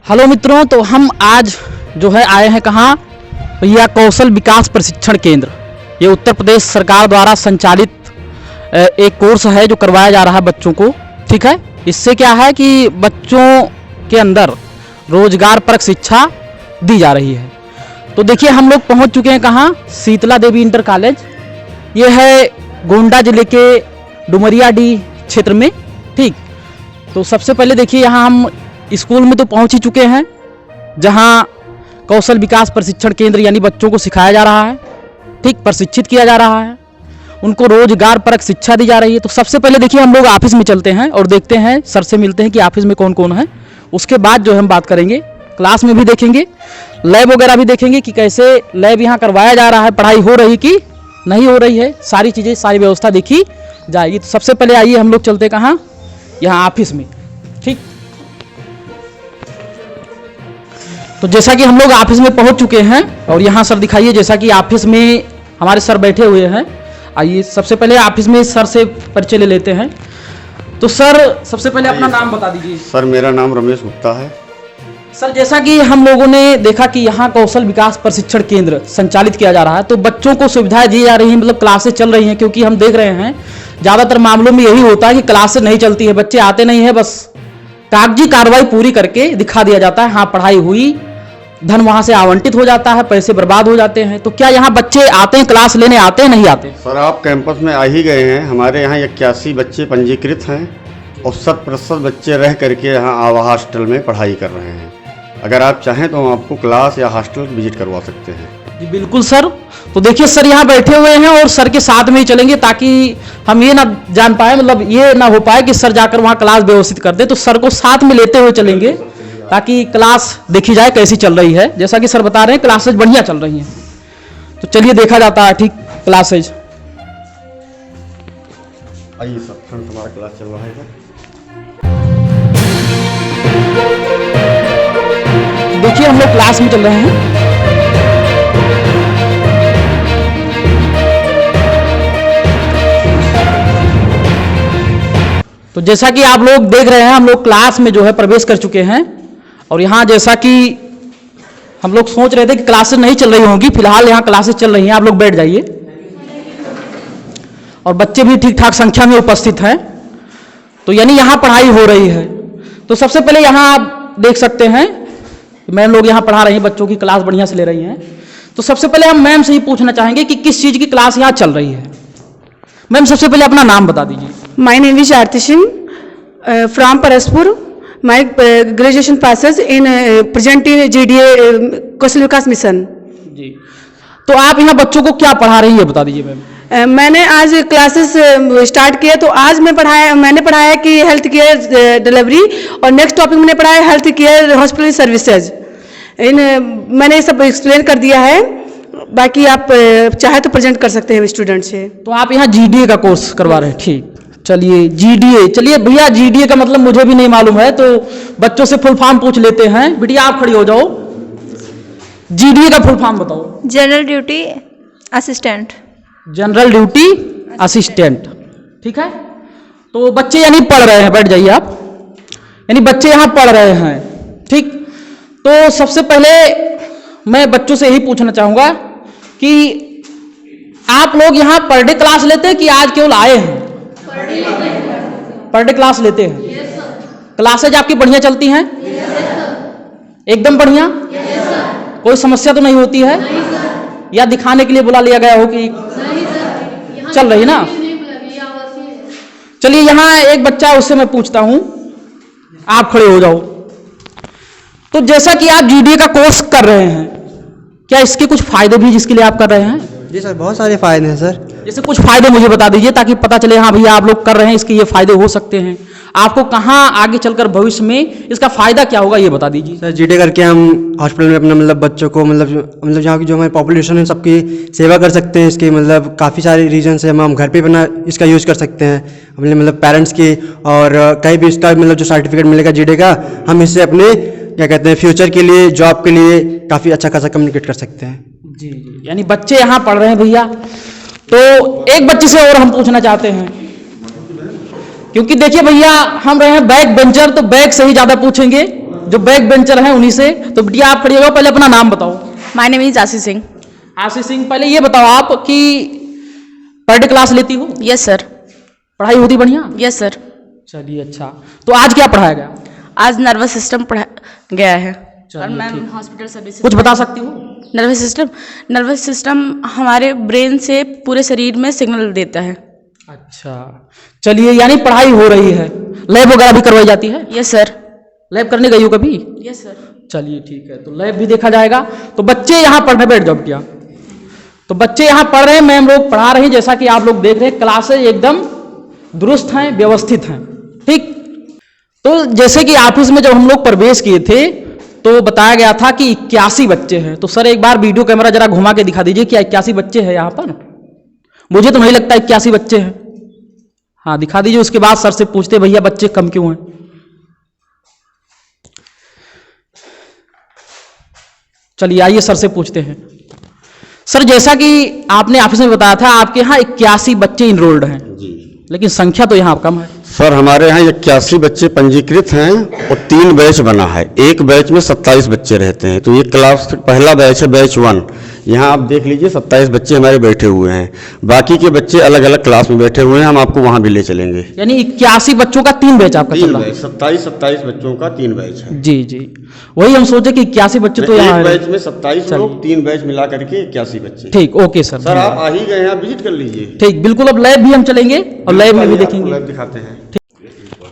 Hello मित्रों, तो हम आज जो है आए हैं कहाँ भैया, कौशल विकास प्रशिक्षण केंद्र। ये उत्तर प्रदेश सरकार द्वारा संचालित एक कोर्स है जो करवाया जा रहा है बच्चों को। ठीक है, इससे क्या है कि बच्चों के अंदर रोजगार परक शिक्षा दी जा रही है। तो देखिए हम लोग पहुंच चुके हैं कहाँ, शीतला देवी इंटर कॉलेज। ये है गोंडा जिले के डुमरियाडीह क्षेत्र में। ठीक, तो सबसे पहले देखिए यहाँ हम स्कूल में तो पहुंच ही चुके हैं, जहां कौशल विकास प्रशिक्षण केंद्र यानी बच्चों को सिखाया जा रहा है। ठीक, प्रशिक्षित किया जा रहा है, उनको रोजगार परक शिक्षा दी जा रही है। तो सबसे पहले देखिए हम लोग ऑफिस में चलते हैं और देखते हैं, सर से मिलते हैं कि ऑफिस में कौन कौन है। उसके बाद जो हम बात करेंगे, क्लास में भी देखेंगे, लैब वगैरह भी देखेंगे कि कैसे लैब यहाँ करवाया जा रहा है, पढ़ाई हो रही कि नहीं हो रही है, सारी चीज़ें, सारी व्यवस्था देखी जाएगी। तो सबसे पहले आइए हम लोग चलते कहाँ, यहाँ ऑफिस में। ठीक, तो जैसा कि हम लोग ऑफिस में पहुंच चुके हैं और यहाँ सर दिखाइए, जैसा कि ऑफिस में हमारे सर बैठे हुए हैं। आइए सबसे पहले ऑफिस में सर से परिचय ले लेते हैं। तो सर सबसे पहले अपना नाम बता दीजिए। सर मेरा नाम रमेश गुप्ता है। सर जैसा कि हम लोगों ने देखा कि यहाँ कौशल विकास प्रशिक्षण केंद्र संचालित किया जा रहा है, तो बच्चों को सुविधाएं दी जा रही हैं, मतलब क्लासेस चल रही हैं। क्योंकि हम देख रहे हैं ज़्यादातर मामलों में यही होता है कि क्लासेस नहीं चलती है, बच्चे आते नहीं है, बस कागजी कार्रवाई पूरी करके दिखा दिया जाता है, हाँ पढ़ाई हुई, धन वहां से आवंटित हो जाता है, पैसे बर्बाद हो जाते हैं। तो क्या यहाँ बच्चे आते हैं, क्लास लेने आते हैं, नहीं आते? सर आप कैंपस में आ ही गए हैं। हमारे यहाँ 81 बच्चे पंजीकृत हैं और 100% बच्चे रह करके यहाँ आवा हॉस्टल में पढ़ाई कर रहे हैं। अगर आप चाहें तो हम आपको क्लास या हॉस्टल विजिट करवा सकते हैं। जी बिल्कुल सर। तो देखिए सर यहाँ बैठे हुए हैं और सर के साथ में ही चलेंगे, ताकि हम ये ना जान पाए, मतलब ये ना हो पाए कि सर जाकर वहाँ क्लास व्यवस्थित कर दे। तो सर को साथ में लेते हुए चलेंगे ताकि क्लास देखी जाए कैसी चल रही है। जैसा कि सर बता रहे हैं क्लासेज बढ़िया चल रही हैं, तो चलिए देखा जाता है। ठीक, क्लासेज आइए सर, फ्रंट हमारा क्लास चल रहा है। देखिए हम लोग क्लास में चल रहे हैं। तो जैसा कि आप लोग देख रहे हैं, हम लोग क्लास में जो है प्रवेश कर चुके हैं। और यहाँ जैसा कि हम लोग सोच रहे थे कि क्लासेस नहीं चल रही होंगी, फिलहाल यहाँ क्लासेस चल रही हैं। आप लोग बैठ जाइए, और बच्चे भी ठीक ठाक संख्या में उपस्थित हैं, तो यानी यहाँ पढ़ाई हो रही है। तो सबसे पहले यहाँ आप देख सकते हैं मैम लोग यहाँ पढ़ा रही हैं, बच्चों की क्लास बढ़िया से ले रही हैं। तो सबसे पहले हम मैम से ही पूछना चाहेंगे कि किस चीज़ की क्लास यहाँ चल रही है। मैम सबसे पहले अपना नाम बता दीजिए। My name is Aarti Singh from Paraspur. My graduation passes in present in GDA Kaushal Vikas mission. जी, तो आप यहाँ बच्चों को क्या पढ़ा रही है बता दीजिए मैम। मैंने आज क्लासेस स्टार्ट किए, तो आज मैंने पढ़ाया कि हेल्थ केयर डिलीवरी, और नेक्स्ट टॉपिक मैंने पढ़ाया हेल्थ केयर हॉस्पिटल सर्विसेज। मैंने सब एक्सप्लेन कर दिया है, बाकी आप चाहे तो प्रेजेंट कर सकते हैं स्टूडेंट से। तो आप यहाँ GDA का कोर्स करवा रहे हैं। ठीक, चलिए GDA, चलिए भैया GDA का मतलब मुझे भी नहीं मालूम है, तो बच्चों से फुल फॉर्म पूछ लेते हैं। बिटिया आप खड़ी हो जाओ, GDA का फुल फॉर्म बताओ। General duty assistant. General duty assistant. ठीक है, तो बच्चे यानी पढ़ रहे हैं, बैठ जाइए आप, यानी बच्चे यहाँ पढ़ रहे हैं। ठीक, तो सबसे पहले मैं बच्चों से यही पूछना चाहूँगा कि आप लोग यहाँ पर डे क्लास लेते हैं कि आज केवल आए हैं? पर डे क्लास लेते हैं। क्लासेज आपकी बढ़िया चलती हैं? एकदम बढ़िया। कोई समस्या तो नहीं होती है, या दिखाने के लिए बुला लिया गया हो कि चल रही ना? चलिए यहाँ एक बच्चा है, उससे मैं पूछता हूं, आप खड़े हो जाओ। तो जैसा कि आप GDA का कोर्स कर रहे हैं, क्या इसके कुछ फायदे भी जिसके लिए आप कर रहे हैं? जी सर, बहुत सारे फायदे हैं सर। जैसे कुछ फायदे मुझे बता दीजिए, ताकि पता चले हाँ भैया आप लोग कर रहे हैं, इसके ये फायदे हो सकते हैं। आपको कहाँ आगे चलकर भविष्य में इसका फायदा क्या होगा ये बता दीजिए। सर GDA करके हम हॉस्पिटल में अपना मतलब बच्चों को मतलब यहाँ की जो हमारी पॉपुलेशन है सबकी सेवा कर सकते हैं। इसके मतलब काफ़ी सारे रीजन से हम घर पे बना इसका यूज़ कर सकते हैं अपने मतलब पेरेंट्स की, और कहीं भी इसका मतलब जो सर्टिफिकेट मिलेगा GDA का, हम इससे अपने क्या कहते हैं फ्यूचर के लिए, जॉब के लिए काफ़ी अच्छा खासा कम्युनिकेट कर सकते हैं। जी जी, यानी बच्चे यहाँ पढ़ रहे हैं भैया। तो एक बच्चे से और हम पूछना चाहते हैं, क्योंकि देखिए भैया हम रहे हैं बैक बेंचर, तो बैक से ही ज्यादा पूछेंगे, जो बैक बेंचर हैं उन्हीं से। तो बिटिया आप खड़ी हो जाओ, पहले अपना नाम बताओ। My name is Ashish Singh. Ashish Singh, पहले ये बताओ आप कि पर डे क्लास लेती हो? Yes sir. पढ़ाई होती बढ़िया? Yes sir. चलिए अच्छा, तो आज क्या पढ़ाया गया? आज नर्वस सिस्टम पढ़ा गया है। चलिए, और मैम ठीक। Hospital service. कुछ बता सकती हो? नर्वस सिस्टम हमारे ब्रेन से पूरे शरीर में सिग्नल देता है। अच्छा, चलिए, यानी पढ़ाई हो रही है। लैब वगैरह भी करवाई जाती है? Yes sir. लैब करने गई हो कभी? Yes sir. चलिए ठीक है, तो लैब भी देखा जाएगा। तो बच्चे यहाँ पढ़ने बैठ जाओ क्या? तो बच्चे यहाँ पढ़ रहे हैं, मैम लोग पढ़ा रहे हैं, जैसा कि आप लोग देख रहे हैं। क्लासेज एकदम दुरुस्त हैं, व्यवस्थित हैं, ठीक। तो जैसे कि ऑफिस में जब हम लोग प्रवेश किए थे तो बताया गया था कि 81 बच्चे हैं। तो सर एक बार वीडियो कैमरा जरा घुमा के दिखा दीजिए कि 81 बच्चे हैं यहाँ पर। मुझे तो नहीं लगता 81 बच्चे हैं। हाँ दिखा दीजिए, उसके बाद सर से पूछते भैया बच्चे कम क्यों हैं। चलिए आइए सर से पूछते हैं। सर जैसा कि आपने ऑफिस में बताया था आपके यहाँ 81 बच्चे इनरोल्ड हैं, जी लेकिन संख्या तो यहाँ कम है। सर, हमारे यहाँ 81 बच्चे पंजीकृत हैं और 3 बैच बना है। एक बैच में 27 बच्चे रहते हैं। तो ये क्लास पहला बैच है, बैच 1। यहाँ आप देख लीजिए 27 बच्चे हमारे बैठे हुए हैं। बाकी के बच्चे अलग अलग क्लास में बैठे हुए हैं, हम आपको वहाँ भी ले चलेंगे। यानी 81 बच्चों का 3 बैच आपका चल 3 रहा है? बैच, 27 बच्चों का 3 बैच है। जी जी, वही हम सोचे कि 81 बच्चे तो यहाँ एक है। बैच में 27 लोग, 3 बैच मिला करके 81 बच्चे। ठीक, ओके सर। सर आप आ ही गए हैं, आप विजिट कर लीजिए। ठीक, बिल्कुल। अब लैब भी हम चलेंगे और लैब में भी देखेंगे। लैब दिखाते हैं।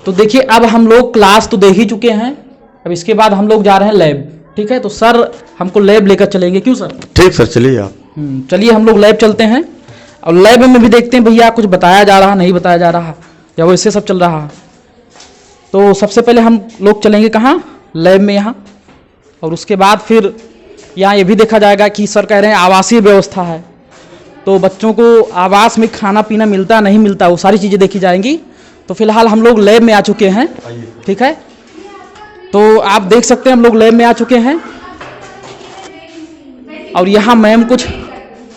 तो देखिए, अब हम लोग क्लास तो देख ही चुके हैं, अब इसके बाद हम लोग जा रहे हैं लैब। ठीक है, तो सर हमको लैब लेकर चलेंगे, क्यों सर? ठीक सर, चलिए आप। चलिए हम लोग लैब चलते हैं और लैब में भी देखते हैं भैया कुछ बताया जा रहा, नहीं बताया जा रहा, या वैसे सब चल रहा। तो सबसे पहले हम लोग चलेंगे कहाँ? लैब में यहाँ। और उसके बाद फिर यहाँ ये भी देखा जाएगा कि सर कह रहे हैं आवासीय व्यवस्था है, तो बच्चों को आवास में खाना पीना मिलता नहीं मिलता, वो सारी चीज़ें देखी जाएंगी। तो फिलहाल हम लोग लैब में आ चुके हैं, ठीक है। तो आप देख सकते हैं हम लोग लैब में आ चुके हैं और यहाँ मैम कुछ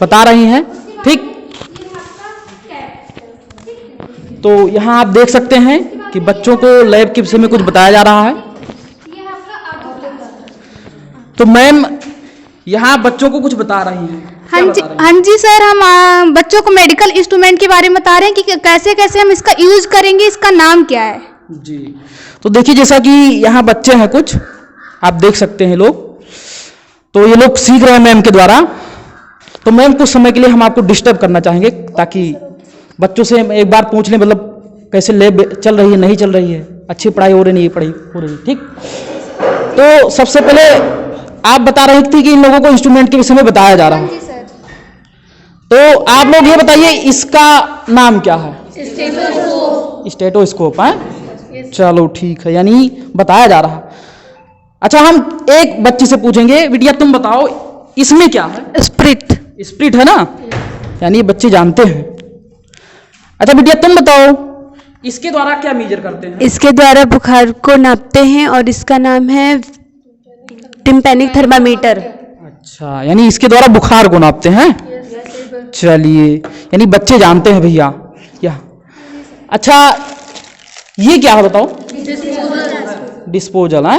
बता रही हैं, ठीक। तो यहाँ आप देख सकते हैं कि बच्चों को लैब के विषय में कुछ बताया जा रहा है। तो मैम यहाँ बच्चों को कुछ बता रही हैं। हाँ जी सर, हम बच्चों को मेडिकल इंस्ट्रूमेंट के बारे में बता रहे हैं कि कैसे कैसे हम इसका यूज करेंगे, इसका नाम क्या है। जी, तो देखिए जैसा कि यहाँ बच्चे हैं कुछ, आप देख सकते हैं लोग, तो ये लोग सीख रहे हैं मैम के द्वारा। तो मैम कुछ समय के लिए हम आपको डिस्टर्ब करना चाहेंगे ताकि बच्चों से एक बार पूछ लें, मतलब कैसे लैब चल रही है, नहीं चल रही है, अच्छी पढ़ाई हो रही नहीं, पढ़ाई हो रही है, ठीक। तो सबसे पहले आप बता रही थी कि इन लोगों को इंस्ट्रूमेंट के विषय में बताया जा रहा है। तो आप लोग ये बताइए इसका नाम क्या है? स्टेटोस्कोप है। चलो ठीक है, यानी बताया जा रहा। अच्छा, हम एक बच्ची से पूछेंगे, बिटिया तुम बताओ इसमें क्या है? स्प्रिट। स्प्रिट है ना, यानी ये बच्चे जानते हैं। अच्छा बिटिया तुम बताओ इसके द्वारा क्या मेजर करते हैं? इसके द्वारा बुखार को नापते हैं और इसका नाम है टिम्पैनिक थर्मामीटर। अच्छा, यानी इसके द्वारा बुखार को नापते हैं। चलिए, यानी बच्चे जानते हैं भैया क्या। अच्छा ये क्या है बताओ? डिस्पोजल है।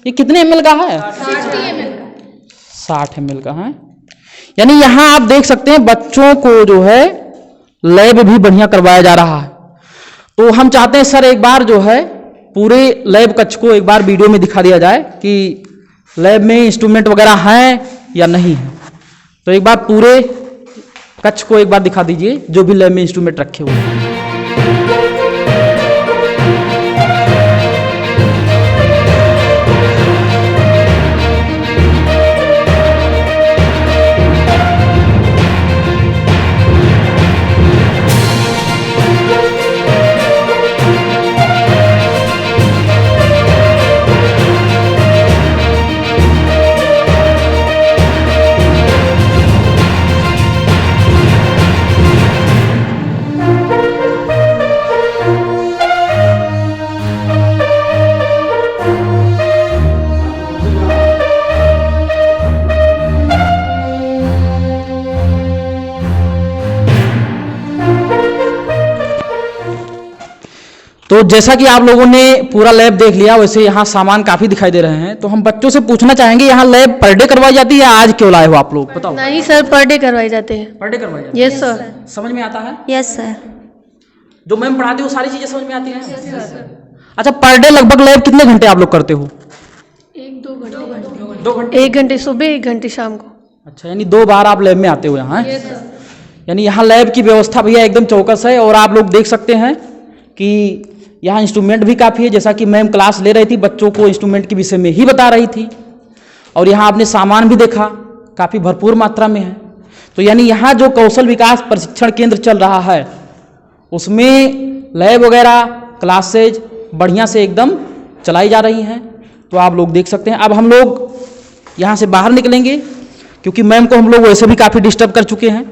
ये कितने ml का है? 60 ml का है। यानी यहाँ आप देख सकते हैं बच्चों को जो है लैब भी बढ़िया करवाया जा रहा है। तो हम चाहते हैं सर एक बार जो है पूरे लैब कक्ष को एक बार वीडियो में दिखा दिया जाए कि लैब में इंस्ट्रूमेंट वगैरह हैं या नहीं है। तो एक बार पूरे कक्ष को एक बार दिखा दीजिए जो भी लैब में इंस्ट्रूमेंट रखे हुए हैं। तो जैसा कि आप लोगों ने पूरा लैब देख लिया, वैसे यहाँ सामान काफ़ी दिखाई दे रहे हैं। तो हम बच्चों से पूछना चाहेंगे, यहाँ लैब पर डे करवाई जाती है या आज क्यों लाए हो आप लोग, बताओ। नहीं सर, पर डे करवाए जाते हैं। पर डे करवाई जाती यस सर। है, समझ में आता है? Yes sir. जो मैम पढ़ाती है वो सारी चीज़ें समझ में आती हैं? अच्छा, पर डे लगभग लैब कितने घंटे आप लोग करते हो? 2 घंटे। 1 घंटे सुबह, 1 घंटे शाम को। अच्छा, यानी 2 बार आप लैब में आते हो यहाँ? यानी यहाँ लैब की व्यवस्था भैया एकदम चौकस है। और आप लोग देख सकते हैं कि यहाँ इंस्ट्रूमेंट भी काफ़ी है, जैसा कि मैम क्लास ले रही थी, बच्चों को इंस्ट्रूमेंट के विषय में ही बता रही थी। और यहाँ आपने सामान भी देखा, काफ़ी भरपूर मात्रा में है। तो यानी यहाँ जो कौशल विकास प्रशिक्षण केंद्र चल रहा है, उसमें लैब वगैरह क्लासेज बढ़िया से एकदम चलाई जा रही हैं। तो आप लोग देख सकते हैं। अब हम लोग यहाँ से बाहर निकलेंगे, क्योंकि मैम को हम लोग वैसे भी काफ़ी डिस्टर्ब कर चुके हैं।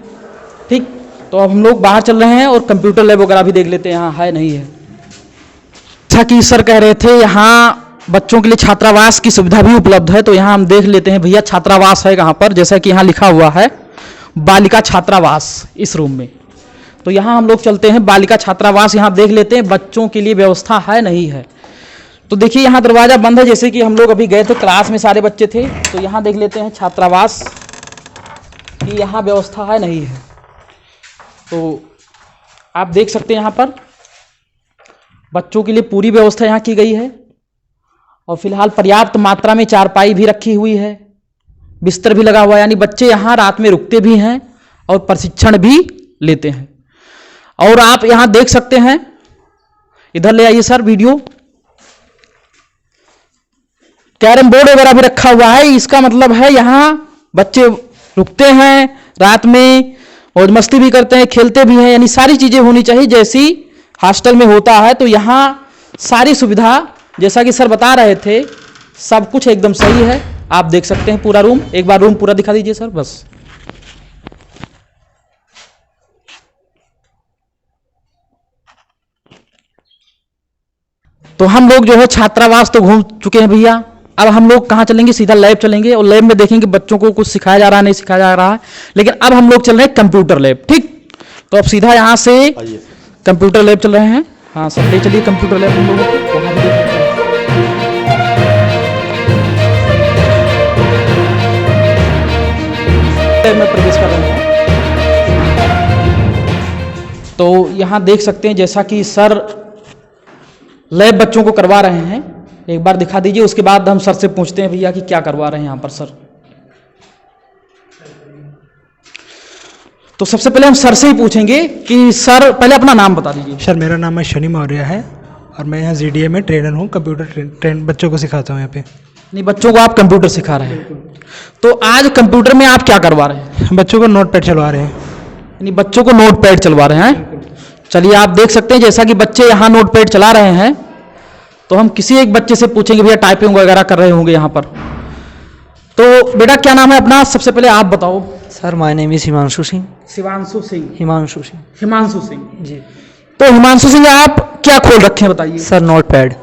ठीक, तो अब हम लोग बाहर चल रहे हैं और कंप्यूटर लैब वगैरह भी देख लेते हैं यहाँ है नहीं है। अच्छा कि सर कह रहे थे यहाँ बच्चों के लिए छात्रावास की सुविधा भी उपलब्ध है। तो यहाँ हम देख लेते हैं भैया छात्रावास है कहाँ पर, जैसा कि यहाँ लिखा हुआ है बालिका छात्रावास इस रूम में। तो यहाँ हम लोग चलते हैं बालिका छात्रावास, यहाँ देख लेते हैं बच्चों के लिए व्यवस्था है नहीं है। तो देखिए यहाँ दरवाज़ा बंद है, जैसे कि हम लोग अभी गए थे, क्लास में सारे बच्चे थे। तो यहाँ देख लेते हैं छात्रावास की यहाँ व्यवस्था है नहीं है। तो आप देख सकते हैं यहाँ पर बच्चों के लिए पूरी व्यवस्था यहाँ की गई है। और फिलहाल पर्याप्त मात्रा में चारपाई भी रखी हुई है, बिस्तर भी लगा हुआ है, यानी बच्चे यहाँ रात में रुकते भी हैं और प्रशिक्षण भी लेते हैं। और आप यहाँ देख सकते हैं, इधर ले आइए सर वीडियो, कैरम बोर्ड वगैरह भी रखा हुआ है। इसका मतलब है यहाँ बच्चे रुकते हैं रात में, मौज मस्ती भी करते हैं, खेलते भी हैं, यानी सारी चीज़ें होनी चाहिए जैसी हॉस्टल में होता है। तो यहाँ सारी सुविधा जैसा कि सर बता रहे थे, सब कुछ एकदम सही है। आप देख सकते हैं पूरा रूम, एक बार रूम पूरा दिखा दीजिए सर बस। तो हम लोग जो है छात्रावास तो घूम चुके हैं भैया। अब हम लोग कहाँ चलेंगे, सीधा लैब चलेंगे और लैब में देखेंगे बच्चों को कुछ सिखाया जा रहा है नहीं सिखाया जा रहा है। लेकिन अब हम लोग चल रहे हैं कंप्यूटर लैब। ठीक, तो अब सीधा यहाँ से कंप्यूटर लैब चल रहे हैं। हाँ सर ले चलिए कंप्यूटर लैब हम लोगों को, वहाँ भी देख लैब में प्रवेश कर रहे हैं। तो यहाँ देख सकते हैं जैसा कि सर लैब बच्चों को करवा रहे हैं, एक बार दिखा दीजिए, उसके बाद हम सर से पूछते हैं भैया कि क्या करवा रहे हैं यहाँ पर सर। तो सबसे पहले हम सर से ही पूछेंगे कि सर पहले अपना नाम बता दीजिए। सर मेरा नाम है शनि मौर्य है और मैं यहाँ ZDA में ट्रेनर हूँ, कंप्यूटर ट्रेन बच्चों को सिखाता हूँ यहाँ पे। नहीं, बच्चों को आप कंप्यूटर सिखा रहे हैं। तो आज कंप्यूटर में आप क्या करवा रहे हैं? बच्चों को नोट पैड चलवा रहे हैं। यानी बच्चों को नोट पैड चलवा रहे हैं। चलिए आप देख सकते हैं जैसा कि बच्चे यहाँ नोट पैड चला रहे हैं, तो हम किसी एक बच्चे से पूछेंगे भैया टाइपिंग वगैरह कर रहे होंगे यहाँ पर। तो बेटा क्या नाम है अपना, सबसे पहले आप बताओ। Sir my name is Himanshu Singh. Shivanshu Singh, Himanshu Singh, Himanshu Singh ji. तो हिमांशु सिंह आप क्या खोल रखे हैं बताइए। Sir notepad.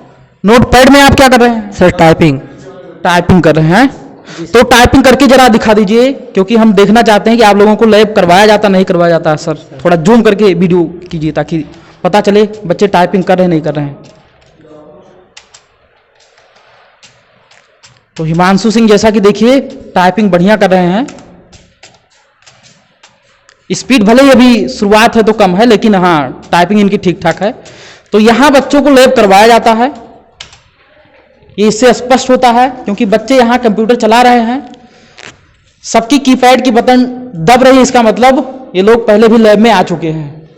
Notepad में आप क्या कर रहे हैं? Sir typing. टाइपिंग कर रहे हैं। तो टाइपिंग करके जरा दिखा दीजिए, क्योंकि हम देखना चाहते हैं कि आप लोगों को लैब करवाया जाता नहीं करवाया जाता है। सर थोड़ा जूम करके वीडियो कीजिए ताकि पता चले बच्चे टाइपिंग कर रहे हैं नहीं कर रहे हैं। तो हिमांशु सिंह जैसा कि देखिए टाइपिंग बढ़िया कर रहे हैं। स्पीड भले ही अभी शुरुआत है तो कम है, लेकिन हाँ टाइपिंग इनकी ठीक ठाक है। तो यहाँ बच्चों को लैब करवाया जाता है, ये इससे स्पष्ट होता है, क्योंकि बच्चे यहाँ कंप्यूटर चला रहे हैं, सबकी कीपैड की बटन दब रही है, इसका मतलब ये लोग पहले भी लैब में आ चुके हैं।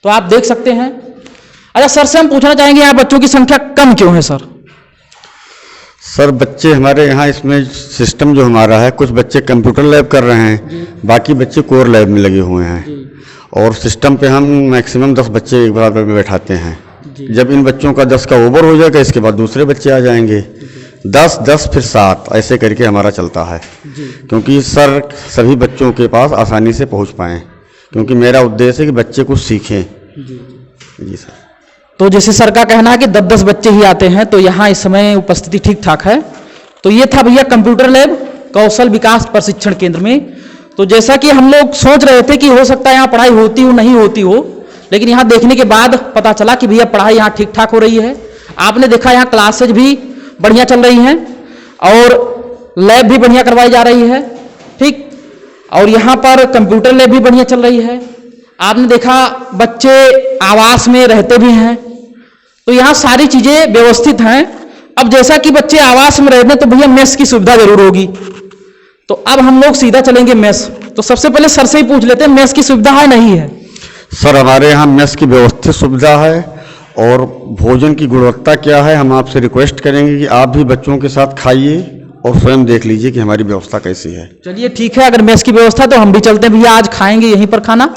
तो आप देख सकते हैं। अच्छा सर से हम पूछना चाहेंगे यहाँ बच्चों की संख्या कम क्यों है सर? सर बच्चे हमारे यहाँ इसमें सिस्टम जो हमारा है, कुछ बच्चे कंप्यूटर लैब कर रहे हैं, बाकी बच्चे कोर लैब में लगे हुए हैं। और सिस्टम पे हम मैक्सिमम 10 बच्चे एक बराबर में बैठाते हैं। जब इन बच्चों का 10 का ओवर हो जाएगा, इसके बाद दूसरे बच्चे आ जाएंगे। 10, 10 फिर 7 ऐसे करके हमारा चलता है, क्योंकि सर सभी बच्चों के पास आसानी से पहुँच पाएँ, क्योंकि मेरा उद्देश्य है कि बच्चे कुछ सीखें। जी सर। तो जैसे सर का कहना है कि 10-10 बच्चे ही आते हैं, तो यहाँ इस समय उपस्थिति ठीक ठाक है। तो ये था भैया कंप्यूटर लैब कौशल विकास प्रशिक्षण केंद्र में। तो जैसा कि हम लोग सोच रहे थे कि हो सकता है यहाँ पढ़ाई होती हो नहीं होती हो, लेकिन यहाँ देखने के बाद पता चला कि भैया पढ़ाई यहाँ ठीक ठाक हो रही है। आपने देखा यहाँ क्लासेज भी बढ़िया चल रही हैं और लैब भी बढ़िया करवाई जा रही है, ठीक। और यहाँ पर कंप्यूटर लैब भी बढ़िया चल रही है। आपने देखा बच्चे आवास में रहते भी हैं, तो यहाँ सारी चीजें व्यवस्थित हैं। अब जैसा कि बच्चे आवास में रहते हैं तो भैया मेस की सुविधा जरूर होगी। तो अब हम लोग सीधा चलेंगे मेस। तो सबसे पहले सर से ही पूछ लेते हैं, मेस की सुविधा है नहीं है? सर हमारे यहाँ मेस की व्यवस्थित सुविधा है और भोजन की गुणवत्ता क्या है, हम आपसे रिक्वेस्ट करेंगे कि आप भी बच्चों के साथ खाइए और स्वयं देख लीजिए कि हमारी व्यवस्था कैसी है। चलिए ठीक है, अगर मेस की व्यवस्था तो हम भी चलते हैं भैया, आज खाएंगे यहीं पर खाना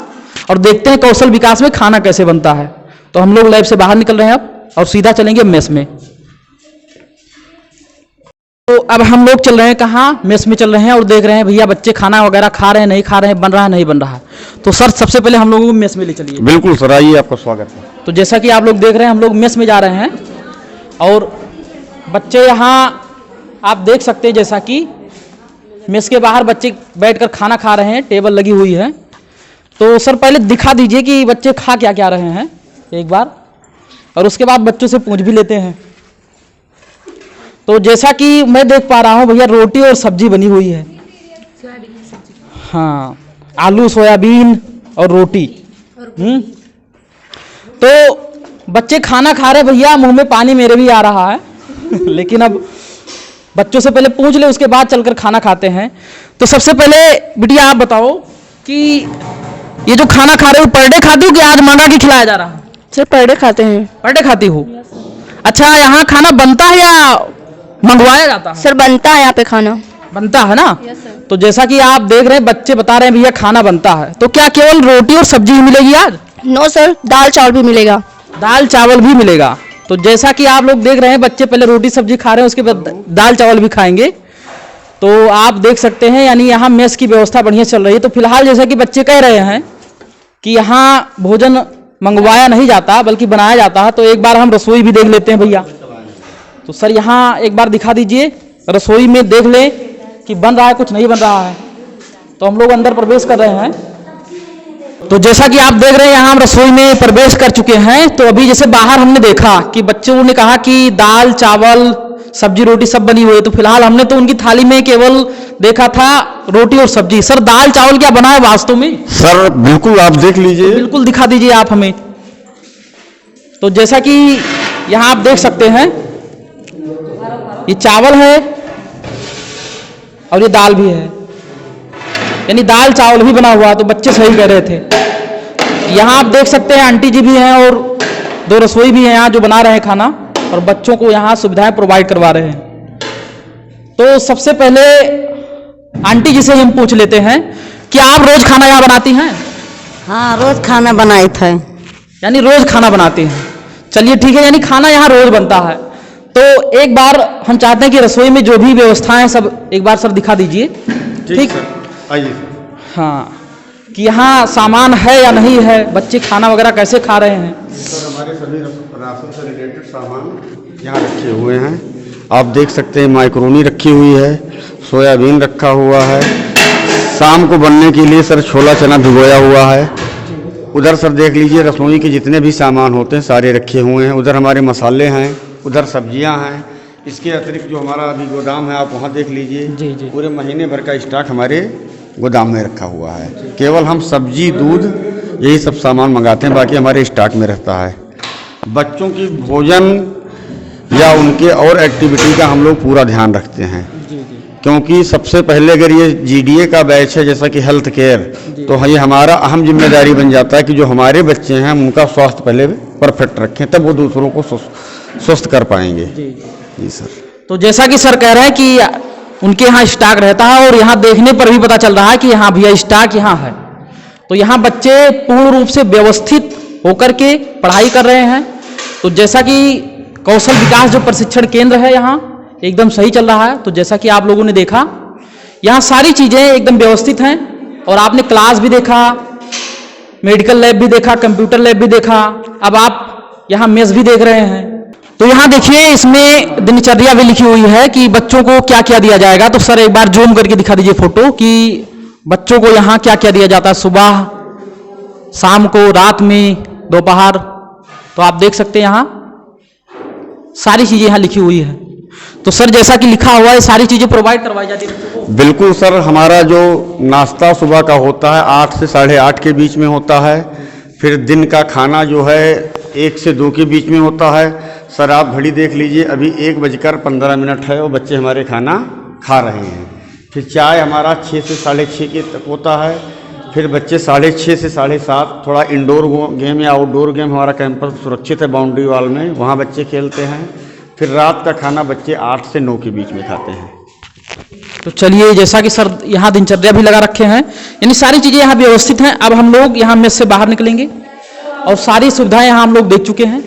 और देखते हैं कौशल विकास में खाना कैसे बनता है। तो हम लोग लैब से बाहर निकल रहे हैं अब और सीधा चलेंगे मेस में। तो अब हम लोग चल रहे हैं कहाँ? मेस में चल रहे हैं और देख रहे हैं भैया बच्चे खाना वगैरह खा रहे हैं नहीं खा रहे हैं, बन रहा है नहीं बन रहा है। तो सर सबसे पहले हम लोगों को मेस में ले चलिए। बिल्कुल सर, आइए, आपका स्वागत है। तो जैसा कि आप लोग देख रहे हैं हम लोग मेस में जा रहे हैं और बच्चे यहाँ आप देख सकते हैं जैसा कि मेस के बाहर बच्चे बैठकर खाना खा रहे हैं, टेबल लगी हुई है। तो सर पहले दिखा दीजिए कि बच्चे खा क्या क्या रहे हैं एक बार, और उसके बाद बच्चों से पूछ भी लेते हैं। तो जैसा कि मैं देख पा रहा हूँ भैया रोटी और सब्जी बनी हुई है। हाँ, आलू सोयाबीन और रोटी। तो बच्चे खाना खा रहे भैया, मुंह में पानी मेरे भी आ रहा है लेकिन अब बच्चों से पहले पूछ ले उसके बाद चलकर खाना खाते हैं। तो सबसे पहले बिटिया आप बताओ कि ये जो खाना खा रहे हो पर डे खाती हो कि आज मंगा के खिलाया जा रहा है? सर पर डे खाते हैं। पर डे खाती हो? अच्छा, यहाँ खाना बनता है या मंगवाया जाता है? सर बनता है यहाँ पे खाना। बनता है ना? तो जैसा कि आप देख रहे हैं बच्चे बता रहे हैं भैया खाना बनता है, तो क्या केवल रोटी और सब्जी ही मिलेगी आज? नो सर, दाल चावल भी मिलेगा। दाल चावल भी मिलेगा। तो जैसा कि आप लोग देख रहे हैं बच्चे पहले रोटी सब्जी खा रहे हैं, उसके बाद दाल चावल भी खाएंगे। तो आप देख सकते हैं यानी यहाँ मेस की व्यवस्था बढ़िया चल रही है। तो फिलहाल जैसा कि बच्चे कह रहे हैं कि यहाँ भोजन मंगवाया नहीं जाता बल्कि बनाया जाता है, तो एक बार हम रसोई भी देख लेते हैं भैया। तो सर यहाँ एक बार दिखा दीजिए, रसोई में देख ले कि बन रहा है कुछ नहीं बन रहा है। तो हम लोग अंदर प्रवेश कर रहे हैं। तो जैसा कि आप देख रहे हैं यहाँ हम रसोई में प्रवेश कर चुके हैं। तो अभी जैसे बाहर हमने देखा कि बच्चों ने कहा कि दाल चावल सब्जी रोटी सब बनी हुई है, तो फिलहाल हमने तो उनकी थाली में केवल देखा था रोटी और सब्जी। सर दाल चावल क्या बना है वास्तव में? सर बिल्कुल आप देख लीजिए। बिल्कुल दिखा दीजिए आप हमें। तो जैसा कि यहाँ आप देख सकते हैं ये चावल है और ये दाल भी है, यानी दाल चावल भी बना हुआ। तो बच्चे सही कह रहे थे। यहाँ आप देख सकते हैं आंटी जी भी हैं और दो रसोई भी हैं यहाँ जो बना रहे हैं खाना और बच्चों को यहाँ सुविधाएं प्रोवाइड करवा रहे हैं। तो सबसे पहले आंटी जी से हम पूछ लेते हैं कि आप रोज खाना यहाँ बनाती हैं? हाँ, रोज खाना बनाए थे। यानी रोज खाना बनाती हैं। चलिए ठीक है, यानी खाना यहाँ रोज बनता है। तो एक बार हम चाहते हैं कि रसोई में जो भी व्यवस्थाएं सब एक बार सर दिखा दीजिए। ठीक, आइए। हाँ, कि यहाँ सामान है या नहीं है, बच्चे खाना वगैरह कैसे खा रहे हैं? सर हमारे सभी राशन से रिलेटेड सामान यहाँ रखे हुए हैं। आप देख सकते हैं माइक्रोनी रखी हुई है, सोयाबीन रखा हुआ है, शाम को बनने के लिए सर छोला चना भिगोया हुआ है। उधर सर देख लीजिए रसोई के जितने भी सामान होते हैं सारे रखे हुए हैं। उधर हमारे मसाले हैं, उधर सब्जियां हैं। इसके अतिरिक्त जो हमारा अभी गोदाम है आप वहाँ देख लीजिए। जी जी। पूरे महीने भर का स्टॉक हमारे गोदाम में रखा हुआ है। केवल हम सब्जी दूध यही सब सामान मंगाते हैं, बाकी हमारे स्टॉक में रहता है। बच्चों की भोजन या उनके और एक्टिविटी का हम लोग पूरा ध्यान रखते हैं, क्योंकि सबसे पहले अगर ये जीडीए का बैच है जैसा कि हेल्थ केयर, तो ये हमारा अहम जिम्मेदारी बन जाता है कि जो हमारे बच्चे हैं हम उनका स्वास्थ्य पहले परफेक्ट रखें, तब वो दूसरों को स्वस्थ कर पाएंगे। जी सर। तो जैसा कि सर कह रहे हैं कि उनके यहाँ स्टॉक रहता है और यहाँ देखने पर भी पता चल रहा है कि यहाँ भैया स्टॉक यहाँ है। तो यहाँ बच्चे पूर्ण रूप से व्यवस्थित होकर के पढ़ाई कर रहे हैं। तो जैसा कि कौशल विकास जो प्रशिक्षण केंद्र है यहाँ एकदम सही चल रहा है। तो जैसा कि आप लोगों ने देखा यहाँ सारी चीज़ें एकदम व्यवस्थित हैं और आपने क्लास भी देखा, मेडिकल लैब भी देखा, कंप्यूटर लैब भी देखा, अब आप यहाँ मेस भी देख रहे हैं। तो यहाँ देखिए इसमें दिनचर्या भी लिखी हुई है कि बच्चों को क्या क्या दिया जाएगा। तो सर एक बार जूम करके दिखा दीजिए फोटो कि बच्चों को यहाँ क्या क्या दिया जाता है, सुबह शाम को रात में दोपहर, तो आप देख सकते हैं यहाँ सारी चीज़ें यहाँ लिखी हुई है। तो सर जैसा कि लिखा हुआ है सारी चीज़ें प्रोवाइड करवाई जाती है बच्चों को। बिल्कुल सर, हमारा जो नाश्ता सुबह का होता है 8 से 8:30 के बीच में होता है। फिर दिन का खाना जो है 1 से 2 के बीच में होता है। सर आप घड़ी देख लीजिए, अभी 1:15 है और बच्चे हमारे खाना खा रहे हैं। फिर चाय हमारा 6 से 6:30 के तक होता है। फिर बच्चे 6:30 से 7:30 थोड़ा इंडोर गेम या आउटडोर गेम, हमारा कैंपस सुरक्षित है बाउंड्री वॉल में, वहाँ बच्चे खेलते हैं। फिर रात का खाना बच्चे 8 से 9 के बीच में खाते हैं। तो चलिए, जैसा कि सर यहाँ दिनचर्या भी लगा रखे हैं, यानी सारी चीज़ें यहाँ व्यवस्थित हैं। अब हम लोग यहाँ मेस से बाहर निकलेंगे और सारी सुविधाएं यहाँ हम लोग देख चुके हैं।